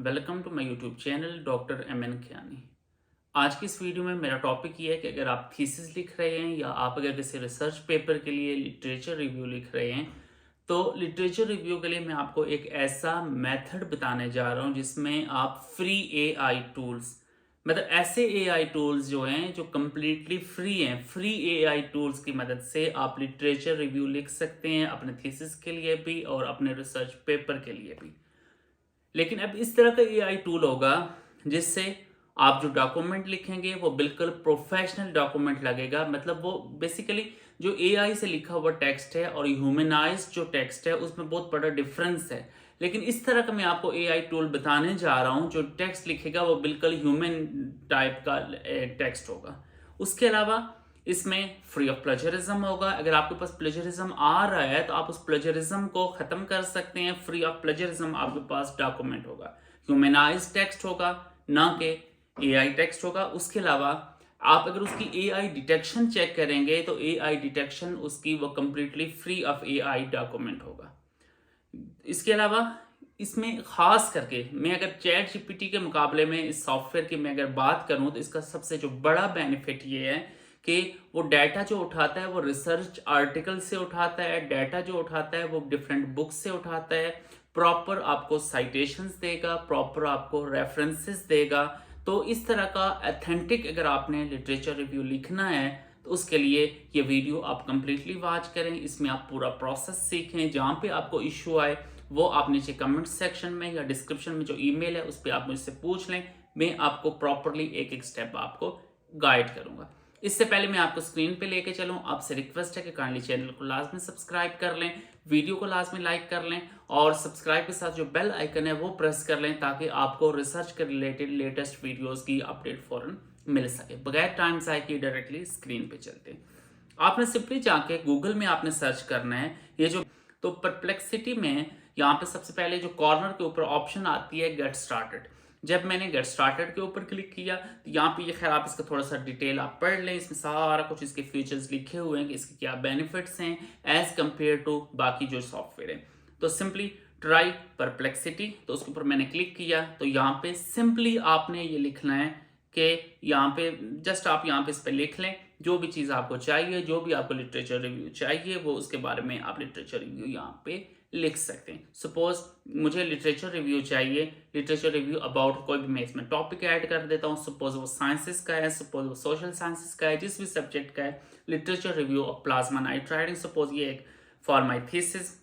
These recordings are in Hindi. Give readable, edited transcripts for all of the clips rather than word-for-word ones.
Welcome to my YouTube channel doctor M N Khiani. आज की इस वीडियो में मेरा टॉपिक ये है कि अगर आप थीसिस लिख रहे हैं या आप अगर किसी रिसर्च पेपर के लिए लिटरेचर रिव्यू लिख रहे हैं तो लिटरेचर रिव्यू के लिए मैं आपको एक ऐसा मेथड बताने जा रहा हूँ जिसमें आप फ्री एआई टूल्स मतलब ऐसे एआई टूल्स जो हैं जो कम्प्लीटली फ्री हैं, फ्री एआई टूल्स की मदद से आप लिटरेचर रिव्यू लिख सकते हैं अपने थीसिस के लिए भी और अपने रिसर्च पेपर के लिए भी। लेकिन अब इस तरह का एआई टूल होगा जिससे आप जो डॉक्यूमेंट लिखेंगे वो बिल्कुल प्रोफेशनल डॉक्यूमेंट लगेगा। मतलब वो बेसिकली जो एआई से लिखा हुआ टेक्स्ट है और ह्यूमनाइज्ड जो टेक्स्ट है उसमें बहुत बड़ा डिफरेंस है। लेकिन इस तरह का मैं आपको एआई टूल बताने जा रहा हूँ जो टेक्स्ट लिखेगा वो बिल्कुल ह्यूमन टाइप का टेक्स्ट होगा। उसके अलावा इसमें फ्री ऑफ प्लेजरिज्म होगा। अगर आपके पास प्लेजरिज्म आ रहा है तो आप उस प्लेजरिज्म को खत्म कर सकते हैं। फ्री ऑफ प्लेजरिज्म आपके पास डॉक्यूमेंट होगा, ह्यूमनाइज्ड टेक्स्ट होगा, ना कि एआई टेक्स्ट होगा। उसके अलावा आप अगर उसकी एआई डिटेक्शन चेक करेंगे तो एआई डिटेक्शन उसकी वो completely free of AI document होगा। इसके अलावा इसमें खास करके मैं अगर चैट जीपीटी के मुकाबले में इस सॉफ्टवेयर की मैं अगर बात करूं तो इसका सबसे जो बड़ा बेनिफिट ये है कि वो डाटा जो उठाता है वो रिसर्च आर्टिकल से उठाता है, डाटा जो उठाता है वो डिफरेंट बुक्स से उठाता है, प्रॉपर आपको साइटेशंस देगा, प्रॉपर आपको रेफरेंसेस देगा। तो इस तरह का अथेंटिक अगर आपने लिटरेचर रिव्यू लिखना है तो उसके लिए ये वीडियो आप कंप्लीटली वॉच करें। इसमें आप पूरा प्रोसेस सीखें। जहाँ पे आपको इश्यू आए वो आप नीचे कमेंट सेक्शन में या डिस्क्रिप्शन में जो ईमेल है उस पर आप मुझसे पूछ लें। मैं आपको प्रॉपरली एक एक स्टेप आपको गाइड करूंगा। इससे पहले मैं आपको स्क्रीन पे लेके चलूं, आपसे रिक्वेस्ट है कि काइंडली चैनल को लाजमी सब्सक्राइब कर लें, वीडियो को लाजमी लाइक कर लें और सब्सक्राइब के साथ जो बेल आइकन है वो प्रेस कर लें ताकि आपको रिसर्च के रिलेटेड लेटेस्ट वीडियोस की अपडेट फौरन मिल सके। बगैर टाइम ज़ाय किए डायरेक्टली स्क्रीन पे चलते हैं। आपने सिंपली जाके गूगल में आपने सर्च करना है ये जो तो परप्लेक्सिटी में यहाँ पे सबसे पहले जो कॉर्नर के ऊपर ऑप्शन आती है गेट स्टार्टेड। जब मैंने गेट स्टार्टेड के ऊपर क्लिक किया तो यहाँ पे ये खैर आप इसका थोड़ा सा डिटेल आप पढ़ लें। इसमें सारा कुछ इसके फीचर्स लिखे हुए हैं कि इसके क्या बेनिफिट्स हैं एज कंपेयर टू बाकी जो सॉफ्टवेयर है। तो सिंपली ट्राई परप्लेक्सिटी, तो उसके ऊपर मैंने क्लिक किया तो यहाँ पे सिंपली आपने ये लिखना है कि यहाँ पे जस्ट आप यहाँ पे इस पर लिख लें जो भी चीज़ आपको चाहिए, जो भी आपको लिटरेचर रिव्यू चाहिए वो उसके बारे में आप लिटरेचर रिव्यू यहाँ पे लिख सकते हैं। सपोज मुझे लिटरेचर रिव्यू चाहिए, लिटरेचर रिव्यू अबाउट कोई भी मैं इसमें टॉपिक ऐड कर देता हूँ। सपोज वो साइंसेस का है, सपोज वो सोशल साइंसेस का है, जिस भी सब्जेक्ट का है। Literature review of plasma night riding, suppose ये एक फॉर माई थीसिस।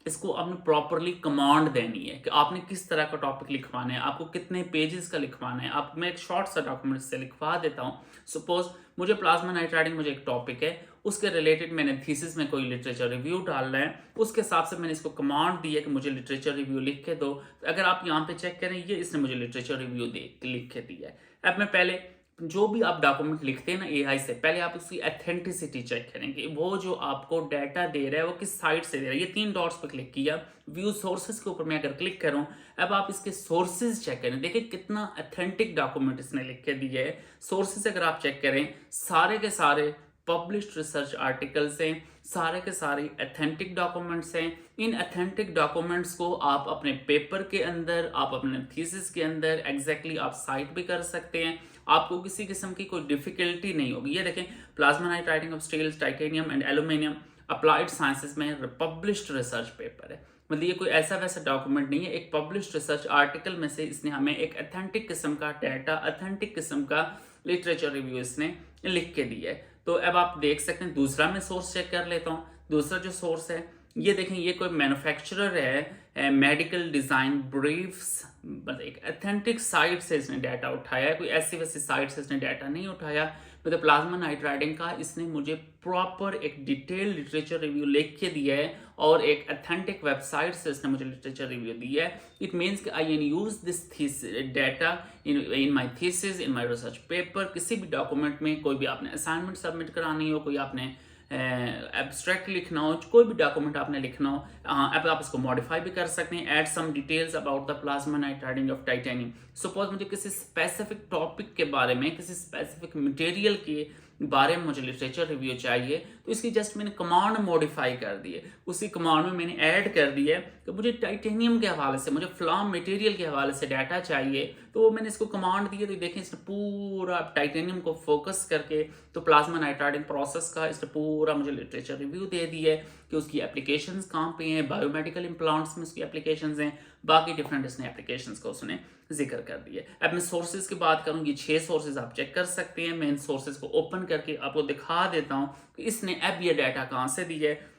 इसको आपने प्रॉपरली कमांड देनी है कि आपने किस तरह का टॉपिक लिखवाना है, आपको कितने पेजेस का लिखवाना है। आप मैं एक शॉर्ट सा डॉक्यूमेंट से लिखवा देता हूँ। सपोज मुझे प्लाज्मा नाइट राइडिंग मुझे एक टॉपिक है, उसके रिलेटेड मैंने थीसिस में कोई लिटरेचर रिव्यू डालना है, उसके हिसाब से मैंने इसको कमांड दी है कि मुझे लिटरेचर रिव्यू लिख के दो। तो अगर आप यहाँ पे चेक करें ये इसने मुझे लिटरेचर रिव्यू लिख के दिया है। अब मैं पहले जो भी आप डॉक्यूमेंट लिखते हैं ना एआई से, पहले आप उसकी एथेंटिसिटी चेक करेंगे। वो जो आपको डाटा दे रहा है वो किस साइट से दे रहा है। ये 3 डॉट्स पर क्लिक किया, व्यू सोर्सेज के ऊपर मैं अगर क्लिक करूं, अब आप इसके सोर्सेज चेक करें। देखिए कितना अथेंटिक डॉक्यूमेंट इसने लिख के दिया है। सोर्सेज अगर आप चेक करें सारे के सारे पब्लिश्ड रिसर्च आर्टिकल्स हैं, सारे के सारे अथेंटिक डॉक्यूमेंट्स हैं। इन अथेंटिक डॉक्यूमेंट्स को आप अपने पेपर के अंदर, आप अपने थीसिस के अंदर एग्जैक्टली आप साइट भी कर सकते हैं। आपको किसी किस्म की कोई डिफिकल्टी नहीं होगी। ये देखें plasma nitriding of steel titanium and aluminium applied sciences में पब्लिश्ड रिसर्च पेपर है। मतलब ये कोई ऐसा वैसा डॉक्यूमेंट नहीं है, एक पब्लिश्ड रिसर्च आर्टिकल में से इसने हमें एक अथेंटिक किस्म का डाटा, अथेंटिक किस्म का लिटरेचर रिव्यू इसने लिख के दिया है। तो अब आप देख सकते हैं। दूसरा मैं सोर्स चेक कर लेता हूँ। दूसरा जो सोर्स है ये देखें, ये कोई मैन्युफैक्चरर है, मेडिकल डिज़ाइन ब्रीफ्स, मतलब एक अथेंटिक साइट से इसने डाटा उठाया है, कोई ऐसी वैसी साइट से इसने डाटा नहीं उठाया। मतलब प्लाज्मा नाइट राइडिंग का इसने मुझे प्रॉपर एक डिटेल लिटरेचर रिव्यू लिख के दिया है और एक अथेंटिक वेबसाइट से इसने मुझे लिटरेचर रिव्यू दिया है। इट मीन्स कि I can use this data in my thesis, in my research paper. किसी भी डॉक्यूमेंट में कोई भी आपने असाइनमेंट सबमिट करानी हो, कोई आपने एब्स्ट्रैक्ट लिखना हो, कोई भी डॉक्यूमेंट आपने लिखना हो, अब आप इसको मॉडिफाई भी कर सकते हैं। Add some details about the plasma nitriding of titanium. Suppose मुझे किसी स्पेसिफिक टॉपिक के बारे में, किसी स्पेसिफिक मटेरियल के बारे में मुझे लिटरेचर रिव्यू चाहिए, तो इसकी जस्ट मैंने कमांड मॉडिफाई कर दी है। उसी कमांड में मैंने ऐड कर दिया है कि मुझे टाइटेनियम के हवाले से, मुझे फ्लाम मटेरियल के हवाले से डाटा चाहिए, तो वो मैंने इसको कमांड दी है। तो देखें इसने पूरा टाइटेनियम को फोकस करके, तो प्लाज्मा नाइट्राइडिंग प्रोसेस का इसने पूरा मुझे लिटरेचर रिव्यू दे दिया है कि उसकी एप्लीकेशंस कहाँ पे हैं, बायोमेडिकल इम्प्लांट्स में उसकी एप्लीकेशंस हैं, बाकी डिफरेंट इसने एप्लीकेशंस का उसने जिक्र कर दिया। अब मैं सोर्सेज की बात करूँ, ये 6 सोर्सेज आप चेक कर सकते हैं। मैं इन सोर्सेज को ओपन करके आपको दिखा देता हूँ कि इसने अब ये डाटा कहाँ से दिया है।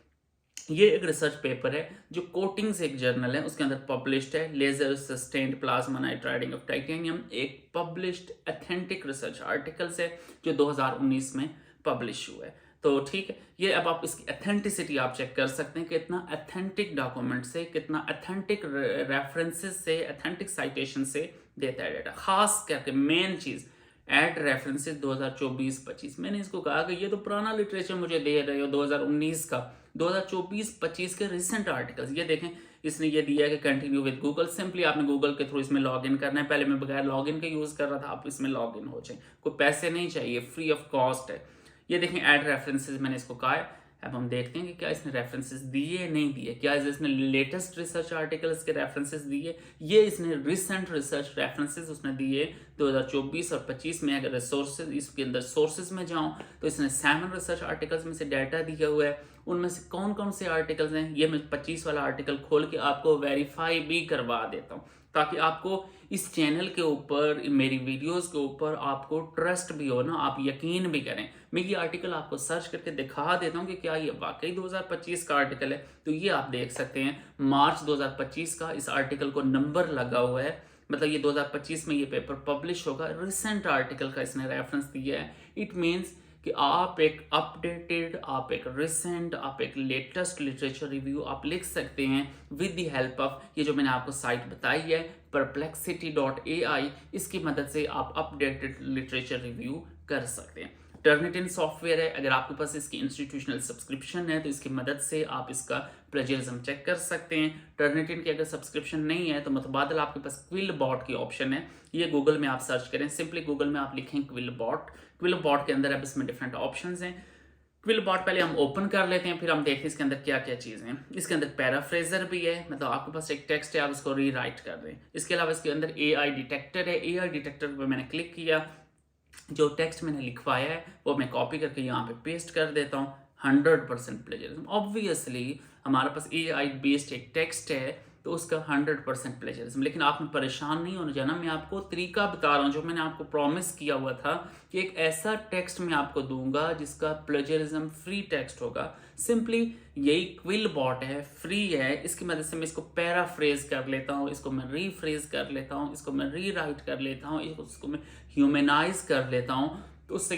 ये एक रिसर्च पेपर है जो कोटिंग्स एक जर्नल है, उसके अंदर पब्लिश्ड है। Laser sustained plasma nitriding of titanium एक पब्लिश्ड अथेंटिक रिसर्च आर्टिकल्स है जो 2019 में पब्लिश हुआ है। तो ठीक है, ये अब आप इसकी अथेंटिसिटी आप चेक कर सकते हैं कि कितना अथेंटिक डॉक्यूमेंट से, कितना अथेंटिक रेफरेंसेस से, अथेंटिक साइटेशन से देता है डाटा। खास करके मेन चीज़ एट रेफरेंसेस 2024-25। मैंने इसको कहा कि ये तो पुराना लिटरेचर मुझे दे रहे हो 2019 का, 2024-25 के रिसेंट आर्टिकल्स ये देखें। इसने ये दिया है कि कंटिन्यू विद गूगल। सिंपली आपने गूगल के थ्रू इसमें लॉगिन करना है। पहले मैं बगैर लॉगिन के यूज़ कर रहा था, आप इसमें लॉगिन हो जाए, कोई पैसे नहीं चाहिए, फ्री ऑफ कॉस्ट है। ये देखें ऐड रेफरेंसेस मैंने इसको कहा है। अब हम देखते हैं कि क्या इसने रेफरेंसेस दिए नहीं दिए, क्या इसने लेटेस्ट रिसर्च आर्टिकल्स के रेफरेंसेस दिए। ये इसने रिसेंट रिसर्च रेफरेंसेस उसने दिए 2024 और 25 में। अगर रिसोर्सेज इसके अंदर सोर्सेज में जाऊं तो इसने 7 रिसर्च आर्टिकल्स में से डाटा दिया हुआ है। उनमें से कौन कौन से आर्टिकल्स हैं ये मैं 25 वाला आर्टिकल खोल के आपको वेरीफाई भी करवा देता हूँ, ताकि आपको इस चैनल के ऊपर, मेरी वीडियोस के ऊपर आपको ट्रस्ट भी हो ना, आप यकीन भी करें। मैं ये आर्टिकल आपको सर्च करके दिखा देता हूँ कि क्या ये वाकई 2025 का आर्टिकल है। तो ये आप देख सकते हैं मार्च 2025 का इस आर्टिकल को नंबर लगा हुआ है, मतलब ये 2025 में ये पेपर पब्लिश होगा। रिसेंट आर्टिकल का इसने रेफरेंस दिया है। इट मीन्स कि आप एक अपडेटेड, आप एक रिसेंट, आप एक लेटेस्ट लिटरेचर रिव्यू आप लिख सकते हैं विद द हेल्प ऑफ ये जो मैंने आपको साइट बताई है perplexity.ai। इसकी मदद से आप अपडेटेड लिटरेचर रिव्यू कर सकते हैं। टर्निटिन सॉफ्टवेयर है, अगर आपके पास इसकी इंस्टीट्यूशनल सब्सक्रिप्शन है तो इसकी मदद से आप इसका प्लेजरिज्म चेक कर सकते हैं। टर्निटिन की अगर सब्सक्रिप्शन नहीं है तो मुतबादल आपके पास क्विलबॉट की ऑप्शन है। ये गूगल में आप सर्च करें, सिंपली गूगल में आप लिखें क्विलबॉट। क्विलबॉट के अंदर अब इसमें डिफरेंट ऑप्शंस हैं। क्विलबॉट पहले हम ओपन कर लेते हैं, फिर हम देखते हैं इसके अंदर क्या क्या चीज़ें हैं। इसके अंदर पैराफ्रेजर भी है, मतलब आपके पास एक टेक्स्ट है, आप उसको री राइट कर दें। इसके अलावा इसके अंदर AI डिटेक्टर है। AI डिटेक्टर पर मैंने क्लिक किया, जो टेक्स्ट मैंने लिखवाया है वो मैं कॉपी करके यहाँ पे पेस्ट कर देता हूँ। 100% प्लेजरिज्म। ऑब्वियसली हमारे पास AI बेस्ड एक टेक्स्ट है तो उसका 100% प्लेजरिज्म। लेकिन आपने परेशान नहीं होना जाना, मैं आपको तरीका बता रहा हूँ जो मैंने आपको प्रॉमिस किया हुआ था कि एक ऐसा टेक्स्ट मैं आपको दूंगा जिसका प्लेजरिज्म फ्री टेक्स्ट होगा। सिंपली यही क्विलबॉट है, फ्री है, इसकी मदद से मैं इसको पैराफ्रेज कर लेता हूँ, इसको मैं रीफ्रेज कर लेता हूँ, इसको मैं री राइट कर लेता हूँ, इसको मैं ह्यूमनाइज कर लेता हूँ। तो उससे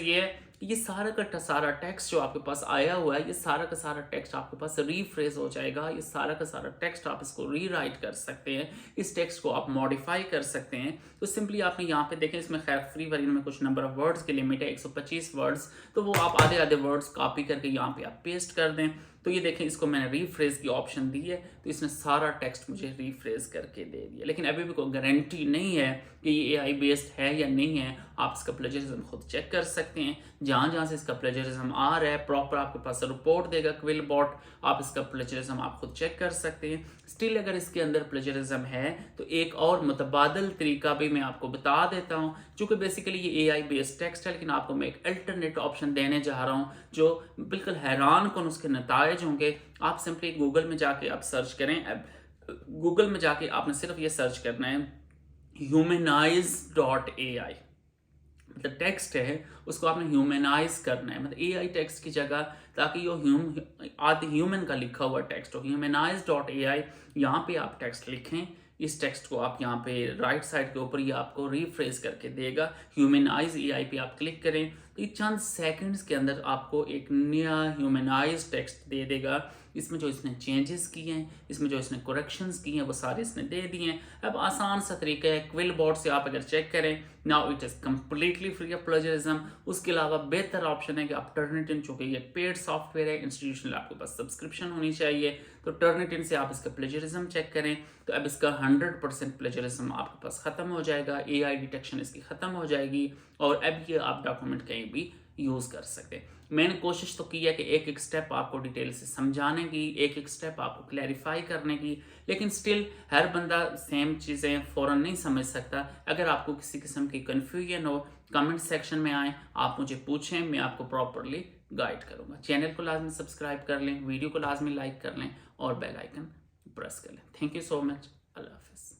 ये सारा का सारा टेक्स्ट जो आपके पास आया हुआ है, ये सारा का सारा टेक्स्ट आपके पास रीफ्रेज हो जाएगा। ये सारा का सारा टेक्स्ट आप इसको रीराइट कर सकते हैं, इस टेक्स्ट को आप मॉडिफाई कर सकते हैं। तो सिंपली आपने यहाँ पे देखें, इसमें खैर फ्री वर्जन में कुछ नंबर ऑफ वर्ड्स की लिमिट है, 125 वर्ड्स, तो वो आप आधे आधे वर्ड्स कॉपी करके यहाँ पे आप पेस्ट कर दें। तो ये देखें, इसको मैंने रीफ्रेज की ऑप्शन दी है तो इसने सारा टेक्स्ट मुझे रीफ्रेज करके दे दिया। लेकिन अभी भी कोई गारंटी नहीं है कि ये AI बेस्ड है या नहीं है। आप इसका प्लेजरिज्म खुद चेक कर सकते हैं। जहाँ जहाँ से इसका प्लेजरिज्म आ रहा है प्रॉपर आपके पास रिपोर्ट देगा क्विलबॉट, आप इसका प्लेजरिज्म आप खुद चेक कर सकते हैं। स्टिल अगर इसके अंदर प्लेजरिज्म है तो एक और मुतबादल तरीका भी मैं आपको बता देता हूँ। चूँकि बेसिकली ये AI बेस्ड टेक्स्ट है, लेकिन आपको मैं एक अल्टरनेट ऑप्शन देने जा रहा हूँ जो बिल्कुल हैरान कन उसके नतायज होंगे। आप सिंपली गूगल में जाके आप सर्च करें। अब गूगल में जाके आपने सिर्फ ये सर्च करना है humanize.ai, मतलब टेक्स्ट है उसको आपने ह्यूमनाइज करना है, मतलब AI टेक्स्ट की जगह, ताकि ये आदि ह्यूमन का लिखा हुआ टेक्स्ट हो। humanize.ai, यहाँ पे आप टेक्स्ट लिखें, इस टेक्स्ट को आप यहाँ पे राइट साइड के ऊपर ये आपको रीफ्रेज करके देगा। ह्यूमनाइज AI पे आप क्लिक करें तो ये चंद सेकंड्स के अंदर आपको एक नया ह्यूमनाइज टेक्स्ट दे देगा। इसमें जो इसने चेंजेस किए हैं, इसमें जो इसने करेक्शंस किए हैं, वो सारे इसने दे दिए हैं। अब आसान सा तरीका है, क्विलबॉट से आप अगर चेक करें, now it is completely free of plagiarism. उसके अलावा बेहतर ऑप्शन है कि आप टर्निटिन, चूँकि ये पेड सॉफ्टवेयर है, इंस्टीट्यूशनल आपके पास सब्सक्रिप्शन होनी चाहिए, तो टर्निटिन से आप इसका प्लेजरिज्म चेक करें। तो अब इसका 100% प्लेजरिज्म आपके पास ख़त्म हो जाएगा, AI डिटेक्शन इसकी ख़त्म हो जाएगी और अब ये आप डॉक्यूमेंट कहीं भी यूज़ कर सके। मैंने कोशिश तो की है कि एक एक स्टेप आपको डिटेल से समझाने की, एक एक स्टेप आपको क्लैरिफाई करने की, लेकिन स्टिल हर बंदा सेम चीज़ें फ़ौरन नहीं समझ सकता। अगर आपको किसी किस्म की कन्फ्यूजन हो, कमेंट सेक्शन में आएँ, आप मुझे पूछें, मैं आपको प्रॉपरली गाइड करूँगा। चैनल को लाजमी सब्सक्राइब कर लें, वीडियो को लाजमी लाइक कर लें और बेल आइकन प्रेस कर लें। Thank you so much. अल्लाह हाफ़िज़।